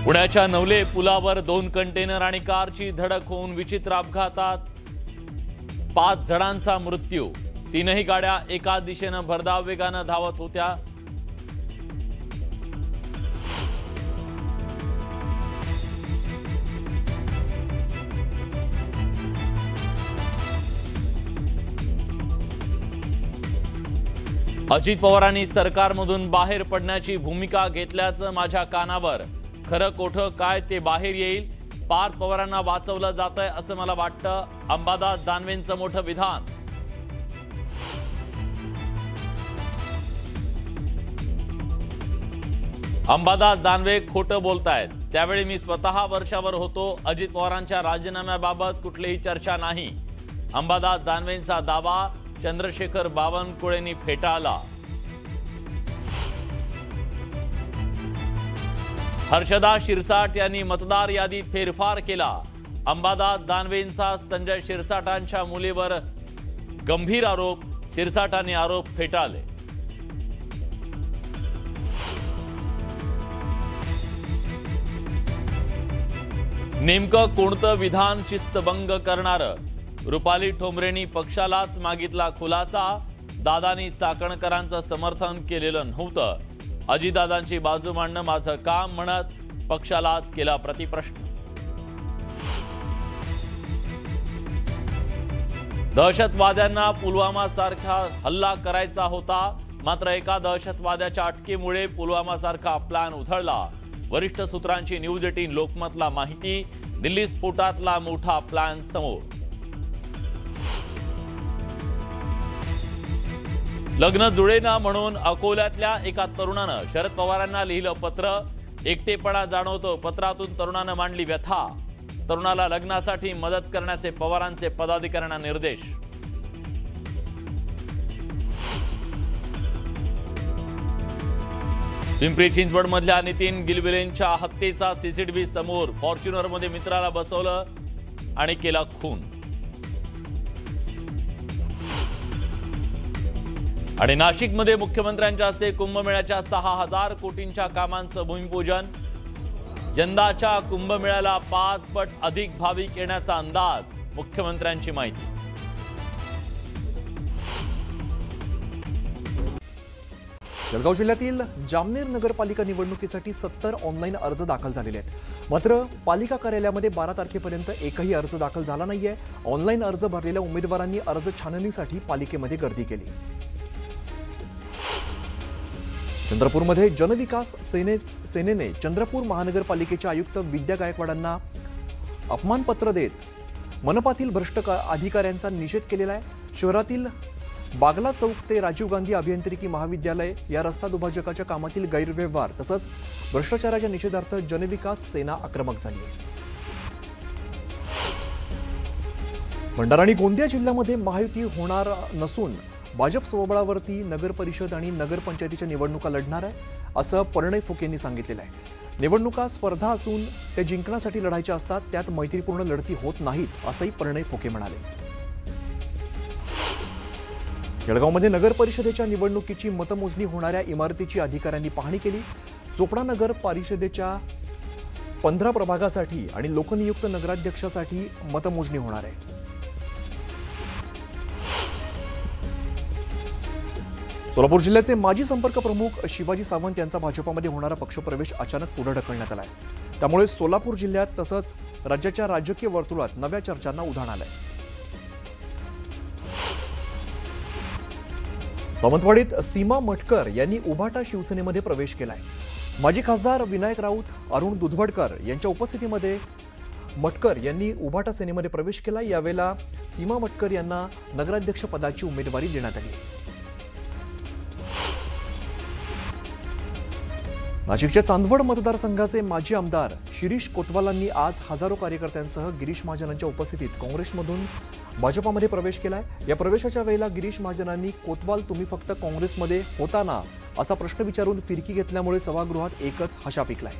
पुण्याच्या नवले पुलावर 2 कंटेनर आणि कारची धडक होऊन विचित्र अपघातात 5 जणांचा मृत्यू। 3ही गाड्या एका दिशेने भरधाव वेगाने धावत होत्या। अजित पवारांनी सरकारमधून बाहेर पडण्याची भूमिका घेतल्याचं माझ्या कानावर, खरं खोटं काय ते बाहेर येईल। पार्थ पवारांना वाचवलं जातंय असं मला वाटतं। अंबादास दानवेंचं मोठं विधान। अंबादास दानवे खोटं बोलतायत। त्यावेळी मी स्वतः वर्षावर होतो। अजित पवारांच्या राजीनाम्याबाबत कुठलीही चर्चा नाही। अंबादास दानवेंचा दावा चंद्रशेखर बावनकुळेंनी फेटाळला। हर्षदा शिरसाट यांनी मतदार यादीत फेरफार केला। अंबादास दानवेंचा संजय शिरसाटांच्या मुलीवर गंभीर आरोप। शिरसाटांनी आरोप फेटाळले। नेमकं कोणतं विधान शिस्तभंग करणारं? रुपाली ठोंबरेंनी पक्षालाच मागितला खुलासा। दादांनी चाकणकरांचं समर्थन केलेलं नव्हतं। अजितदादांची बाजू मांडणं माझं काम म्हणत पक्षालाच केला प्रतिप्रश्न। दहशतवाद्यांना पुलवामा सारखा हल्ला करायचा होता, मात्र एका दहशतवाद्याच्या अटकेमुळे पुलवामा सारखा प्लॅन उधळला। वरिष्ठ सूत्रांची न्यूज 18 लोकमतला माहिती। दिल्ली स्फोटातला मोठा प्लॅन समोर। लग्न जुळेना म्हणून अकोल्यातल्या एका तरुणानं शरद पवारांना लिहिलं पत्र। एकटेपणा जाणवतो, पत्रातून तरुणानं मांडली व्यथा। तरुणाला लग्नासाठी मदत करण्याचे पवारांचे पदाधिकाऱ्यांना निर्देश। पिंपरी चिंचवड मधल्या नितीन गिलबिलेंच्या हत्येचा सीसीटीव्ही समोर। फॉर्च्युनर मध्ये मित्राला बसवलं आणि केला खून। आणि नाशिकमध्ये मुख्यमंत्र्यांच्या हस्ते कुंभमेळ्याच्या 6000 कोटींच्या कामांचं भूमिपूजन। यंदाच्या कुंभमेळ्याला 5 पट अधिक भाविक येण्याचा अंदाज। मुख्यमंत्र्यांची माहिती। जळगाव जिल्ह्यातील जामनेर नगरपालिका निवडणुकीसाठी 70 ऑनलाईन अर्ज दाखल झालेले आहेत। मात्र पालिका कार्यालयामध्ये 12 तारखेपर्यंत एकही अर्ज दाखल झाला नाहीये। ऑनलाईन अर्ज भरलेल्या उमेदवारांनी अर्ज छाननीसाठी पालिकेमध्ये गर्दी केली। चंद्रपूरमध्ये जनविकास सेनेने चंद्रपूर महानगरपालिकेच्या आयुक्त विद्या गायकवाडांना अपमानपत्र देत मनपातील भ्रष्ट अधिकाऱ्यांचा निषेध केलेला आहे। शहरातील बागला चौक ते राजीव गांधी अभियांत्रिकी महाविद्यालय या रस्ता दुभाजकाच्या कामातील गैरव्यवहार तसंच भ्रष्टाचाराच्या निषेधार्थ जनविकास सेना आक्रमक झाली आहे। भंडारा आणि गोंदिया जिल्ह्यामध्ये महायुती होणार नसून भाजप स्वबळावरती नगर परिषद आणि नगरपंचायतीच्या निवडणुका लढणार आहे असं परिणय फुके यांनी सांगितलेलं आहे। निवडणुका स्पर्धा असून त्या जिंकण्यासाठी लढायच्या असतात, त्यात मैत्रीपूर्ण लढती होत नाहीत असंही परिणय फुके म्हणाले। जळगावमध्ये नगर परिषदेच्या निवडणुकीची मतमोजणी होणाऱ्या इमारतीची अधिकाऱ्यांनी पाहणी केली। चोपडा नगर परिषदेच्या 15 प्रभागासाठी आणि लोकनियुक्त नगराध्यक्षासाठी मतमोजणी होणार आहे। सोलापूर जिल्ह्याचे माजी संपर्क प्रमुख शिवाजी सावंत यांचा भाजपमध्ये होणारा पक्षप्रवेश अचानक पुढे ढकलण्यात आलाय। त्यामुळे सोलापूर जिल्ह्यात तसंच राज्याच्या राजकीय वर्तुळात नव्या चर्चांना उधाण आलंय। सावंतवाडीत सीमा मटकर यांनी उभाटा शिवसेनेमध्ये प्रवेश केलाय। माजी खासदार विनायक राऊत, अरुण दुधवडकर यांच्या उपस्थितीमध्ये मटकर यांनी उभाटा सेनेमध्ये प्रवेश केला। यावेळेला सीमा मटकर यांना नगराध्यक्ष पदाची उमेदवारी देण्यात आली। नाशिकच्या चांदवड मतदारसंघाचे माजी आमदार शिरीष कोतवालांनी आज हजारो कार्यकर्त्यांसह गिरीश महाजनांच्या उपस्थितीत काँग्रेसमधून भाजपामध्ये प्रवेश केलाय। या प्रवेशाच्या वेळेला गिरीश महाजनांनी कोतवाल तुम्ही फक्त काँग्रेसमध्ये होता ना असा प्रश्न विचारून फिरकी घेतल्यामुळे सभागृहात एकच हशा पिकलाय।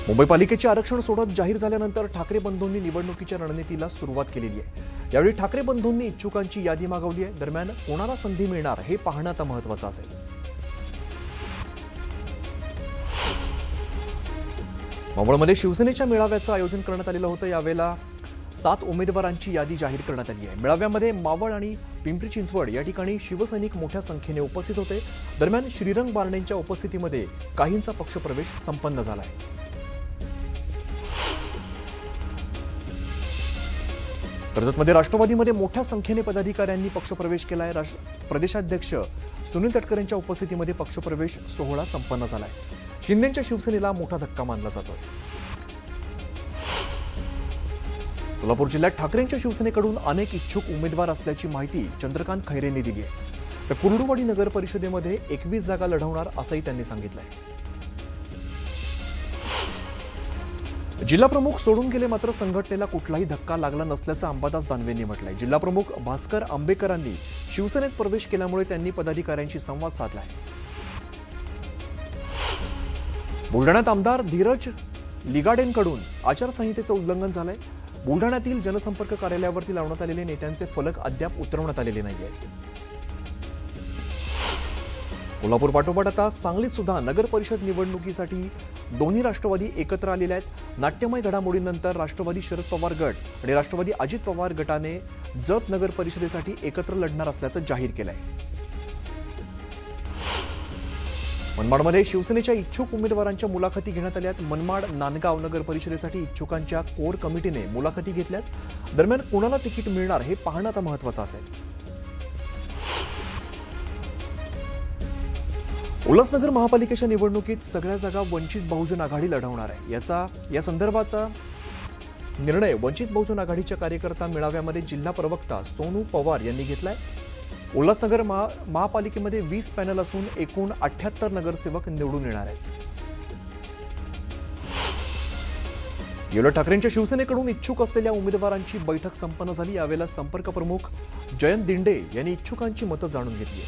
मुंबई पालिकेचे आरक्षण सोडत जाहीर झाल्यानंतर ठाकरे बंधूंनी निवडणुकीच्या रणनीतीला सुरुवात केलेली आहे। यावेळी ठाकरे बंधूंनी इच्छुकांची यादी मागवली आहे। दरम्यान कोणाला संधी मिळणार हे पाहणं आता महत्त्वाचं असेल। मावळमध्ये शिवसेनेच्या मेळाव्याचं आयोजन करण्यात आलेलं होतं. यावेळेला 7 उमेदवारांची यादी जाहीर करण्यात आली आहे. मेळाव्यामध्ये मावळ आणि पिंपरी चिंचवड या ठिकाणी शिवसैनिक मोठ्या संख्येने उपस्थित होते. दरम्यान श्रीरंग बारणेंच्या उपस्थितीमध्ये काहींचा पक्षप्रवेश संपन्न झाला आहे. कर्जतमध्ये राष्ट्रवादीमध्ये मोठ्या संख्येने पदाधिकाऱ्यांनी पक्षप्रवेश केला आहे. प्रदेशाध्यक्ष सुनील तटकरे यांच्या उपस्थितीमध्ये पक्षप्रवेश सोहळा संपन्न झालाय. शिंदेच्या शिवसेनेला मोठा धक्का मानला जातोय. सोलापूर जिल्ह्यात ठाकरेंच्या शिवसेनेकडून अनेक इच्छुक उमेदवार असल्याची माहिती चंद्रकांत खैरेंनी दिली आहे. तर कुर्डुवाडी नगर परिषदेमध्ये 21 जागा लढवणार असंही त्यांनी सांगितलंय. जिल्हाप्रमुख सोडून गेले, मात्र संघटनेला कुठलाही धक्का लागला नसल्याचं अंबादास दानवेंनी म्हटलंय. जिल्हाप्रमुख भास्कर आंबेकरांनी शिवसेनेत प्रवेश केल्यामुळे त्यांनी पदाधिकाऱ्यांशी संवाद साधलाय. बुलढाण्यात आमदार धीरज लिगाडेंकडून आचारसंहितेचं उल्लंघन झालंय. बुलढाण्यातील जनसंपर्क कार्यालयावरती लावण्यात आलेले नेत्यांचे फलक अद्याप उतरवण्यात आलेले नाहीयेत. कोल्हापूर पाठोपाठ आता सांगलीत सुद्धा नगर परिषद निवडणुकीसाठी दोन्ही राष्ट्रवादी एकत्र आलेले आहेत. नाट्यमय घडामोडींनंतर राष्ट्रवादी शरद पवार गट आणि राष्ट्रवादी अजित पवार गटाने जत नगर परिषदेसाठी एकत्र लढणार असल्याचं जाहीर केलंय. मनमाडमध्ये शिवसेनेच्या इच्छुक उमेदवारांच्या मुलाखती घेण्यात आल्यात. मनमाड नांदगाव नगर परिषदेसाठी इच्छुकांच्या कोर कमिटीने मुलाखती घेतल्यात. दरम्यान कोणाला तिकीट मिळणार हे पाहणं आता महत्त्वाचं असेल. उल्हासनगर महापालिकेच्या निवडणुकीत सगळ्या जागा वंचित बहुजन आघाडी लढवणार आहे. या संदर्भाचा निर्णय वंचित बहुजन आघाडीच्या कार्यकर्ता मेळाव्यामध्ये जिल्हा प्रवक्ता सोनू पवार यांनी घेतलाय. उल्हासनगर महापालिकेमध्ये 20 पॅनल असून एकूण 78 नगरसेवक निवडून येणार आहेत. यावेळी ठाकरेंच्या शिवसेनेकडून इच्छुक असलेल्या उमेदवारांची बैठक संपन्न झाली. यावेळेला संपर्क प्रमुख जयंत दिंडे यांनी इच्छुकांची मतं जाणून घेतली.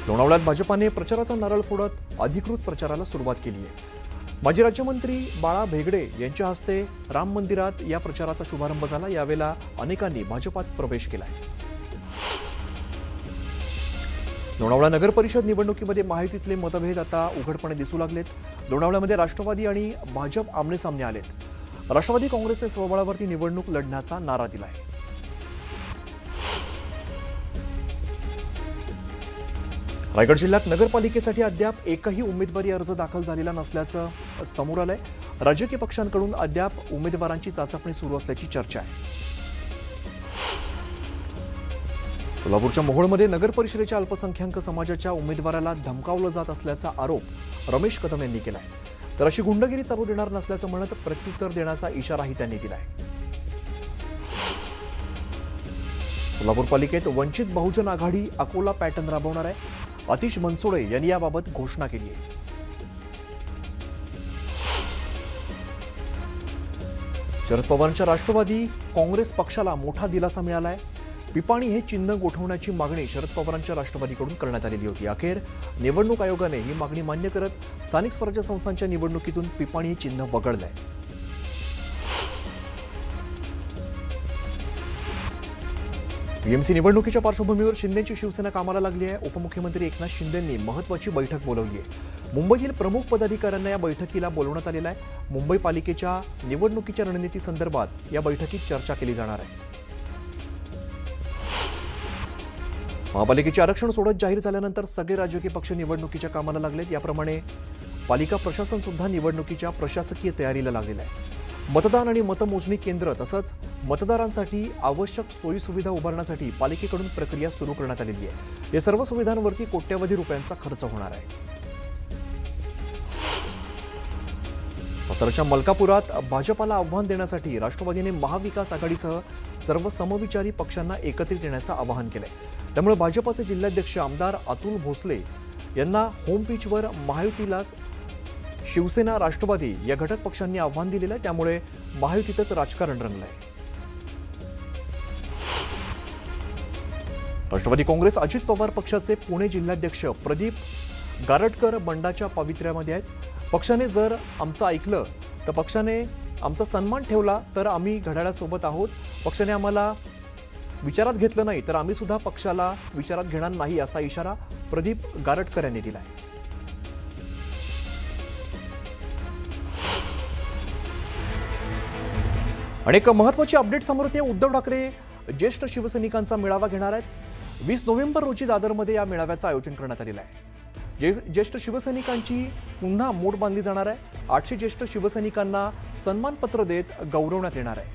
लोणावळ्यात भाजपाने प्रचाराचा नारळ फोडत अधिकृत प्रचाराला सुरुवात केली आहे. माजी राज्यमंत्री बाळा भेगडे यांच्या हस्ते राम मंदिरात या प्रचाराचा शुभारंभ झाला. यावेळेला अनेकांनी भाजपात प्रवेश केलाय. लोणावळा नगर परिषद निवडणुकीमध्ये महायुतीतले मतभेद आता उघडपणे दिसू लागलेत. लोणावळ्यामध्ये राष्ट्रवादी आणि भाजप आमनेसामने आलेत. राष्ट्रवादी काँग्रेसने स्वबळावरती निवडणूक लढण्याचा नारा दिलाय. रायगड जिल्ह्यात नगरपालिकेसाठी अद्याप एकही उमेदवारी अर्ज दाखल झालेला नसल्याचं समोर आलंय. राजकीय पक्षांकडून अद्याप उमेदवारांची चाचपणी सुरू असल्याची चर्चा आहे. सोलापूरच्या मोहोळमध्ये नगर परिषदेच्या अल्पसंख्याक समाजाच्या उमेदवाराला धमकावलं जात असल्याचा आरोप रमेश कदम यांनी केलाय. तर अशी गुंडगिरी चालू देणार नसल्याचं म्हणत प्रत्युत्तर देण्याचा इशाराही त्यांनी दिलाय. सोलापूर पालिकेत वंचित बहुजन आघाडी अकोला पॅटर्न राबवणार आहे. आतिश मनसोडे यांनी याबाबत घोषणा केली आहे. शरद पवारांच्या राष्ट्रवादी काँग्रेस पक्षाला मोठा दिलासा मिळालाय. पिपाणी हे चिन्ह गोठवण्याची मागणी शरद पवारांच्या राष्ट्रवादीकडून करण्यात आलेली होती. अखेर निवडणूक आयोगाने ही मागणी मान्य करत स्थानिक स्वराज्य संस्थांच्या निवडणुकीतून पिपाणी हे चिन्ह वगळलंय. टीएमसी निवडणुकीच्या पार्श्वभूमीवर शिंदेची शिवसेना कामाला लागली आहे. उपमुख्यमंत्री एकनाथ शिंदेंनी महत्त्वाची बैठक बोलावली आहे. मुंबईतील प्रमुख पदाधिकाऱ्यांना या बैठकीला बोलवण्यात आलेलं आहे. मुंबई पालिकेच्या निवडणुकीच्या रणनीती संदर्भात या बैठकीत चर्चा केली जाणार आहे. महापालिकेचे आरक्षण सोडत जाहीर झाल्यानंतर सगळे राजकीय पक्ष निवडणुकीच्या कामाला लागलेत. याप्रमाणे पालिका प्रशासन सुद्धा निवडणुकीच्या प्रशासकीय तयारीला लागलेलं आहे. मतदान आणि मतमोजणी केंद्र तसंच मतदारांसाठी आवश्यक सोयी सुविधा उभारण्यासाठी पालिकेकडून प्रक्रिया सुरू करण्यात आलेली आहे. या सर्व सुविधांवरती कोट्यवधी रुपयांचा खर्च होणार आहे. सातारच्या मलकापुरात भाजपाला आव्हान देण्यासाठी राष्ट्रवादीने महाविकास आघाडीसह सर्व समविचारी पक्षांना एकत्रित येण्याचं आवाहन केलंय. त्यामुळे भाजपाचे जिल्हाध्यक्ष आमदार अतुल भोसले यांना होम पिचवर महायुतीलाच शिवसेना राष्ट्रवादी या घटक पक्षांनी आव्हान दिलेलं आहे. त्यामुळे महायुतीतच राजकारण रंगलंय. राष्ट्रवादी काँग्रेस अजित पवार पक्षाचे पुणे जिल्हाध्यक्ष प्रदीप गारटकर बंडाच्या पावित्र्यामध्ये आहेत. पक्षाने जर आमचं ऐकलं तर पक्षाने आमचा सन्मान ठेवला तर आम्ही घड्याळासोबत आहोत. पक्षाने आम्हाला विचारात घेतलं नाही तर आम्ही सुद्धा पक्षाला विचारात घेणार नाही असा इशारा प्रदीप गारटकर यांनी दिलाय. आणि एक महत्त्वाची अपडेट समोर येते. उद्धव ठाकरे ज्येष्ठ शिवसैनिकांचा मेळावा घेणार आहेत. 20 नोव्हेंबर रोजी दादरमध्ये या मेळाव्याचं आयोजन करण्यात आलेलं आहे. ज्येष्ठ शिवसैनिकांची पुन्हा मोड बांधली जाणार आहे. 800 ज्येष्ठ शिवसैनिकांना सन्मानपत्र देत गौरवण्यात येणार आहे.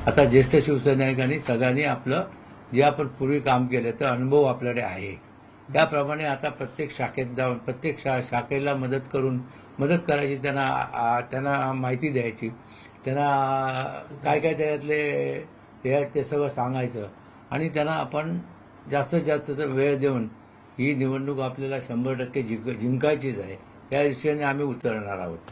आता ज्येष्ठ शिवसैनिकांनी सगळ्यांनी आपलं जे आपण पूर्वी काम केलं तर अनुभव आपल्याकडे आहे. त्याप्रमाणे आता प्रत्येक शाखेत जाऊन प्रत्येक शाखेला मदत करायची, त्यांना माहिती द्यायची, त्यांना काय काय त्याच्यातले ते सगळं सांगायचं आणि त्यांना आपण जास्तीत जास्त वेळ देऊन ही निवडणूक आपल्याला 100% जिंकायचीच आहे या दिशेने आम्ही उतरणार आहोत.